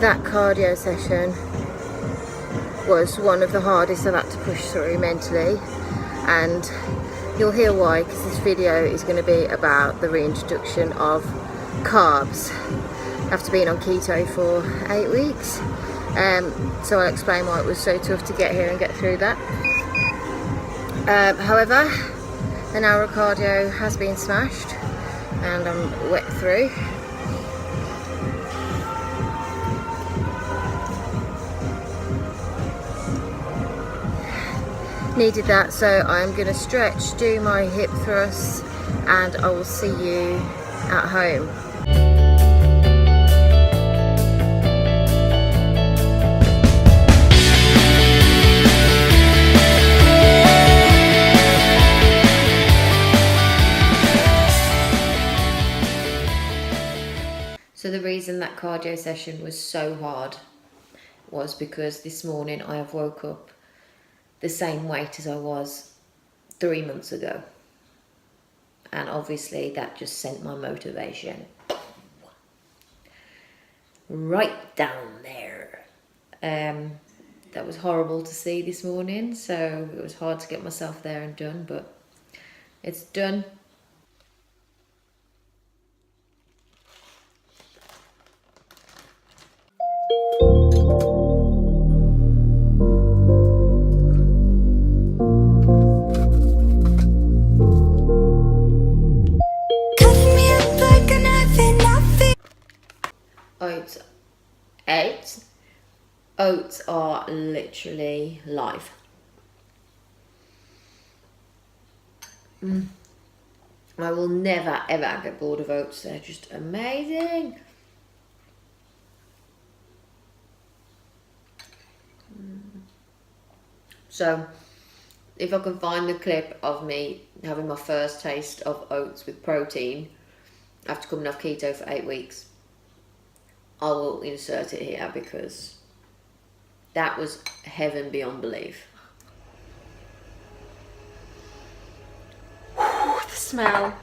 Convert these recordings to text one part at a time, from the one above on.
That cardio session was one of the hardest I've had to push through mentally, and you'll hear why, because this video is going to be about the reintroduction of carbs after being on keto for 8 weeks. So I'll explain why it was so tough to get here and get through that. However, an hour of cardio has been smashed and I'm wet through. Needed that, so I'm going to stretch, do my hip thrusts, and I will see you at home. So the reason that cardio session was so hard was because this morning I have woke up the same weight as I was 3 months ago. And obviously that just sent my motivation right down there. That was horrible to see this morning, so it was hard to get myself there and done, but it's done. Oats are literally life. I will never ever get bored of oats. They're just amazing. So if I can find the clip of me having my first taste of oats with protein after coming off keto for 8 weeks, I will insert it here, because that was heaven beyond belief. The smell.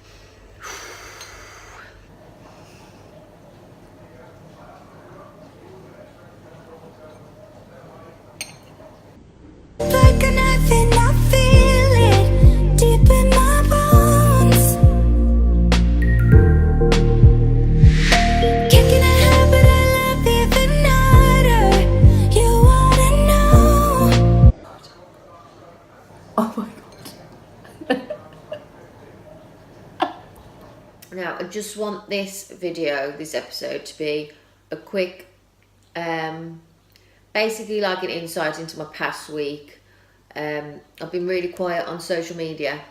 Like a knife and I feel it deep in my bones. Kicking a habit I love even harder. You wanna know? Oh my god. Now I just want this video, this episode, to be a quick basically like an insight into my past week. I've been really quiet on social media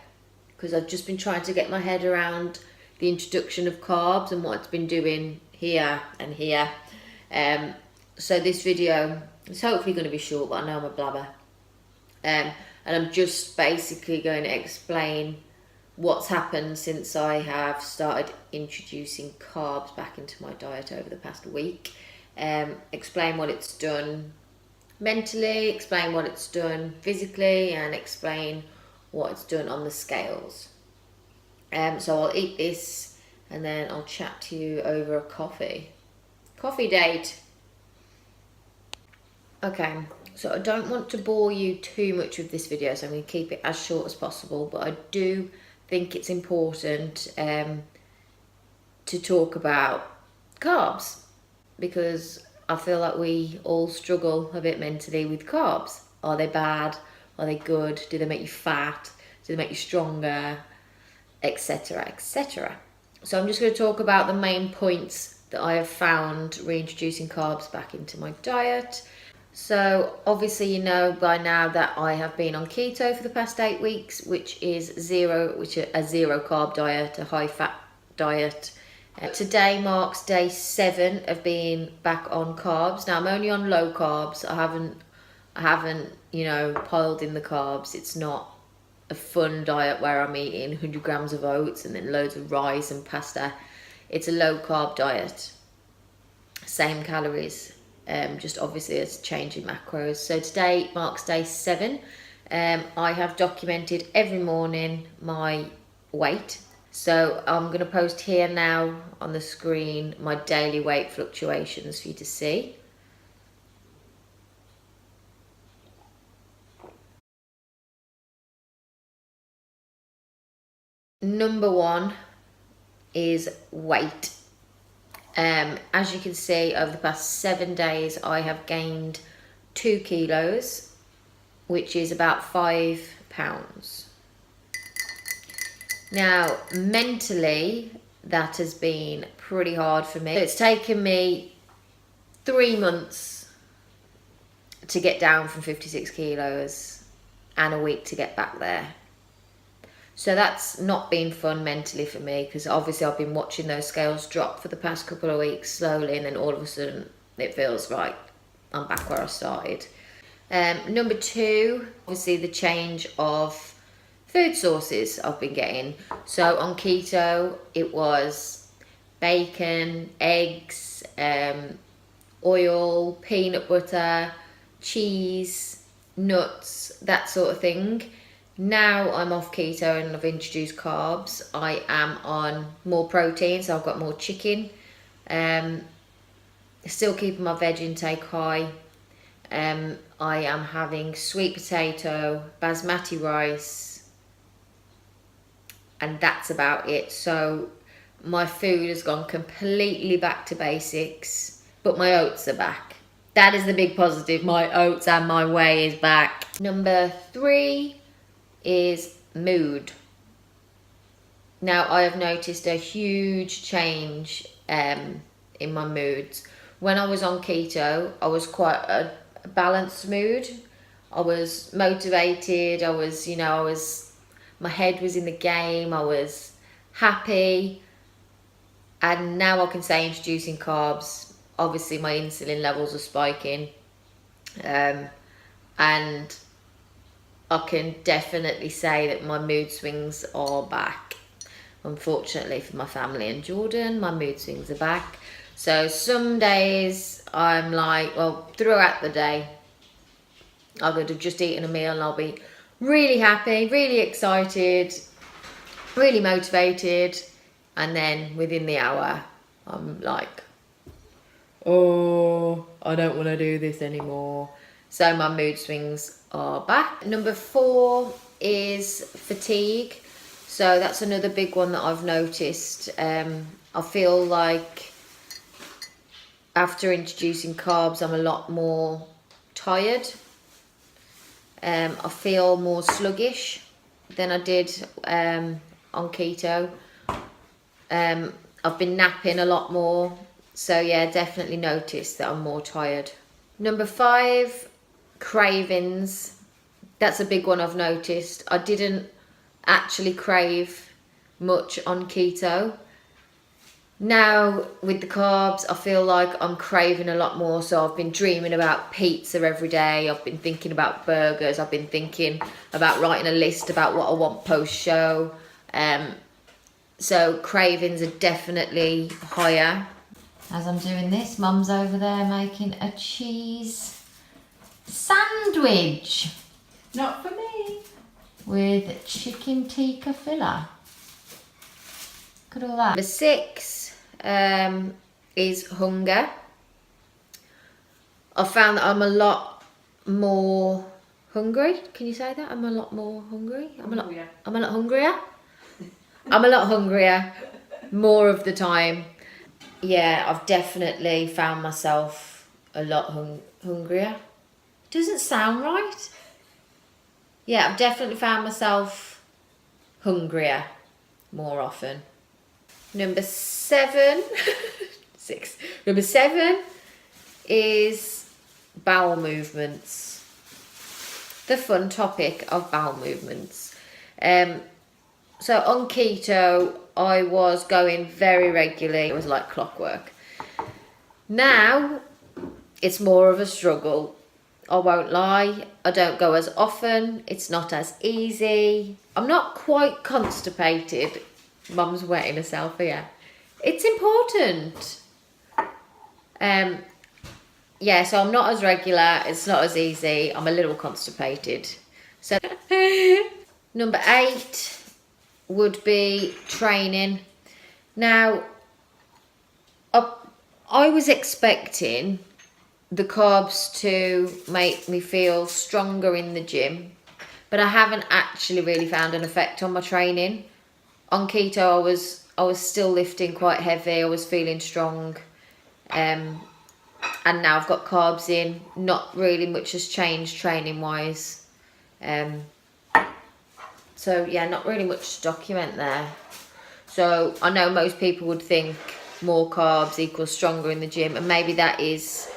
because I've just been trying to get my head around the introduction of carbs and what it's been doing here and here. So this video is hopefully going to be short, but I know I'm a blabber. And I'm just basically going to explain what's happened since I have started introducing carbs back into my diet over the past week. Explain what it's done mentally, explain what it's done physically, and explain what it's done on the scales. So I'll eat this and then I'll chat to you over a coffee date. Okay, so I don't want to bore you too much with this video, so I'm going to keep it as short as possible, but I do think it's important to talk about carbs, because I feel like we all struggle a bit mentally with carbs. Are they bad? Are they good? Do they make you fat? Do they make you stronger? Etc, etc. So I'm just going to talk about the main points that I have found reintroducing carbs back into my diet. So obviously you know by now that I have been on keto for the past 8 weeks, which is a zero carb diet, a high fat diet. Today marks day 7 of being back on carbs. Now I'm only on low carbs. I haven't, you know, piled in the carbs. It's not a fun diet where I'm eating 100 grams of oats and then loads of rice and pasta. It's a low carb diet. Same calories, just obviously it's changing macros. So today marks day 7. I have documented every morning my weight. So I'm going to post here now on the screen my daily weight fluctuations for you to see. number one is weight. As you can see, over the past 7 days, I have gained 2 kilos, which is about 5 pounds. Now, mentally, that has been pretty hard for me. It's taken me 3 months to get down from 56 kilos and a week to get back there. So that's not been fun mentally for me, because obviously I've been watching those scales drop for the past couple of weeks slowly, and then all of a sudden it feels like I'm back where I started. Number two, obviously the change of food sources I've been getting. So on keto, it was bacon, eggs, oil, peanut butter, cheese, nuts, that sort of thing. Now I'm off keto and I've introduced carbs. I am on more protein, so I've got more chicken. Still keeping my veg intake high. I am having sweet potato, basmati rice, and that's about it. So my food has gone completely back to basics, but my oats are back. That is the big positive. My oats and my whey is back. Number three is mood. Now I have noticed a huge change in my moods. When I was on keto, I was quite a balanced mood. I was motivated, my head was in the game, I was happy. And now I can say, introducing carbs, obviously my insulin levels are spiking. And I can definitely say that my mood swings are back. Unfortunately for my family and Jordan, my mood swings are back. So some days I'm like, well, throughout the day, I could have just eaten a meal and I'll be really happy, really excited, really motivated. And then within the hour, I'm like, oh, I don't want to do this anymore. So my mood swings are back. Number four is fatigue. So that's another big one that I've noticed. I feel like after introducing carbs, I'm a lot more tired. I feel more sluggish than I did on keto. I've been napping a lot more. So yeah, definitely noticed that I'm more tired. Number five, cravings. That's a big one I've noticed. I didn't actually crave much on keto. Now with the carbs, I feel like I'm craving a lot more. So I've been dreaming about pizza every day. I've been thinking about burgers. I've been thinking about writing a list about what I want post show. So cravings are definitely higher. As I'm doing this, Mum's over there making a cheese sandwich. Not for me. With chicken tikka filler. Look at all that. Number six is hunger. I found that I'm a lot more hungry. Can you say that? I'm a lot more hungry. I'm a lot hungrier. I'm a lot hungrier more of the time. Yeah, I've definitely found myself a lot hungrier. Doesn't sound right. Yeah, I've definitely found myself hungrier more often. Number seven, six. Number seven is bowel movements. The fun topic of bowel movements. So on keto, I was going very regularly. It was like clockwork. Now, it's more of a struggle. I won't lie. I don't go as often. It's not as easy. I'm not quite constipated. Mum's wetting herself here. It's important. Yeah, so I'm not as regular. It's not as easy. I'm a little constipated. So, number 8 would be training. Now, I was expecting the carbs to make me feel stronger in the gym, but I haven't actually really found an effect on my training. On keto, I was still lifting quite heavy. I was feeling strong, and now I've got carbs in. Not really much has changed training wise. So yeah, not really much to document there. So I know most people would think more carbs equals stronger in the gym, and maybe that is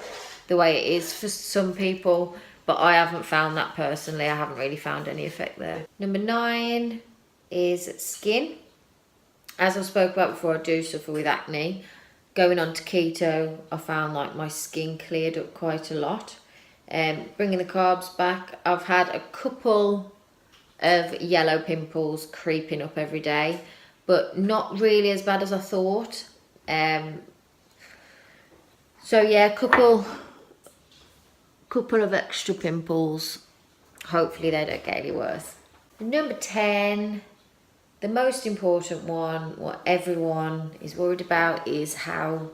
the way it is for some people, but I haven't found that personally. I haven't really found any effect there. Number 9 is skin. As I spoke about before, I do suffer with acne. Going on to keto, I found like my skin cleared up quite a lot. Bringing the carbs back, I've had a couple of yellow pimples creeping up every day, but not really as bad as I thought. So yeah, couple of extra pimples. Hopefully they don't get any worse. Number 10, the most important one, what everyone is worried about, is how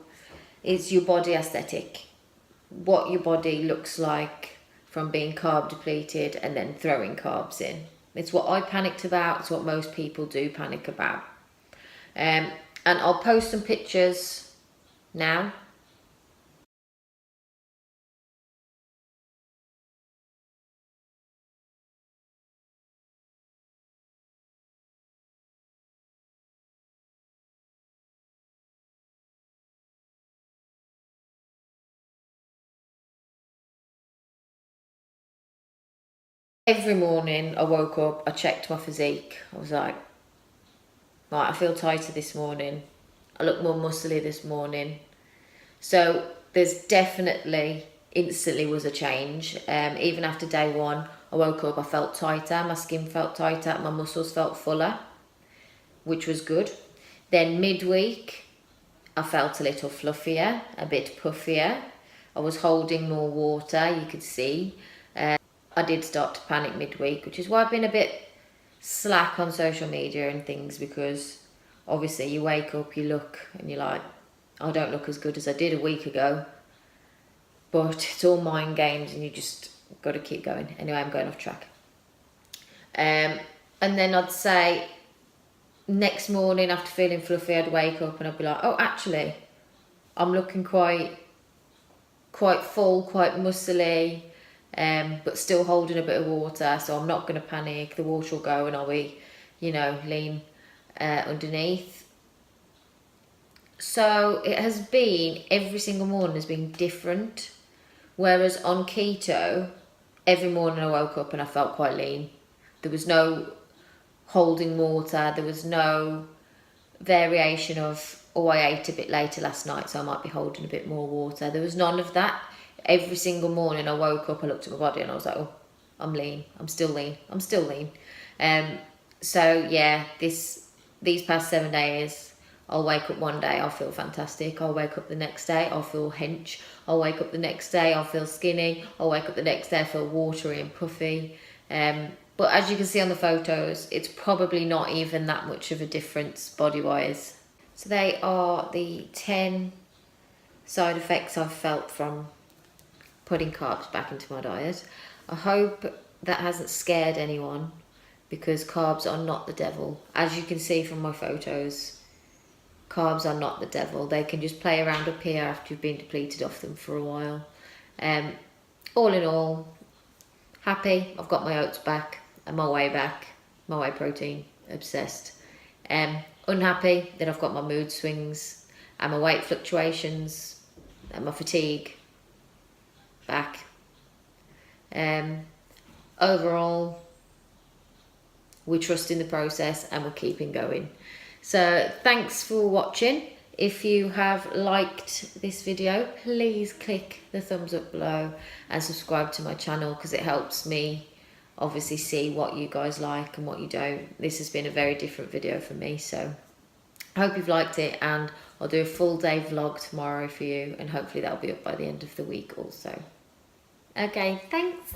is your body aesthetic, what your body looks like from being carb depleted and then throwing carbs in. It's what I panicked about. It's what most people do panic about. And I'll post some pictures now. Every morning I woke up, I checked my physique. I was like, right, I feel tighter this morning. I look more muscly this morning. So there's definitely instantly was a change. Even after day 1, I woke up, I felt tighter, my skin felt tighter, my muscles felt fuller, which was good. Then midweek, I felt a little fluffier, a bit puffier. I was holding more water, you could see. I did start to panic midweek, which is why I've been a bit slack on social media and things, because obviously you wake up, you look and you're like, I don't look as good as I did a week ago. But it's all mind games and you just got to keep going. Anyway, I'm going off track. And then I'd say next morning after feeling fluffy, I'd wake up and I'd be like, oh, actually, I'm looking quite full, quite muscly, but still holding a bit of water, so I'm not going to panic. The water will go and I'll be, lean underneath. So it has been, every single morning has been different. Whereas on keto, every morning I woke up and I felt quite lean. There was no holding water, there was no variation of, oh, I ate a bit later last night, so I might be holding a bit more water. There was none of that. Every single morning I woke up, I looked at my body and I was like, oh, I'm lean, I'm still lean. So yeah, these past 7 days, I'll wake up one day, I'll feel fantastic. I'll wake up the next day, I'll feel hench. I'll wake up the next day, I'll feel skinny. I'll wake up the next day, I feel watery and puffy. But as you can see on the photos, it's probably not even that much of a difference body-wise. So they are the 10 side effects I've felt from putting carbs back into my diet. I hope that hasn't scared anyone, because carbs are not the devil. As you can see from my photos, carbs are not the devil. They can just play around up here after you've been depleted off them for a while. All in all, happy. I've got my oats back and my whey back, my whey protein, obsessed. Unhappy that I've got my mood swings and my weight fluctuations and my fatigue back. Overall, we trust in the process and we're keeping going. So thanks for watching. If you have liked this video, please click the thumbs up below and subscribe to my channel, because it helps me obviously see what you guys like and what you don't. This has been a very different video for me, so I hope you've liked it, and I'll do a full day vlog tomorrow for you, and hopefully that'll be up by the end of the week also. Okay, thanks.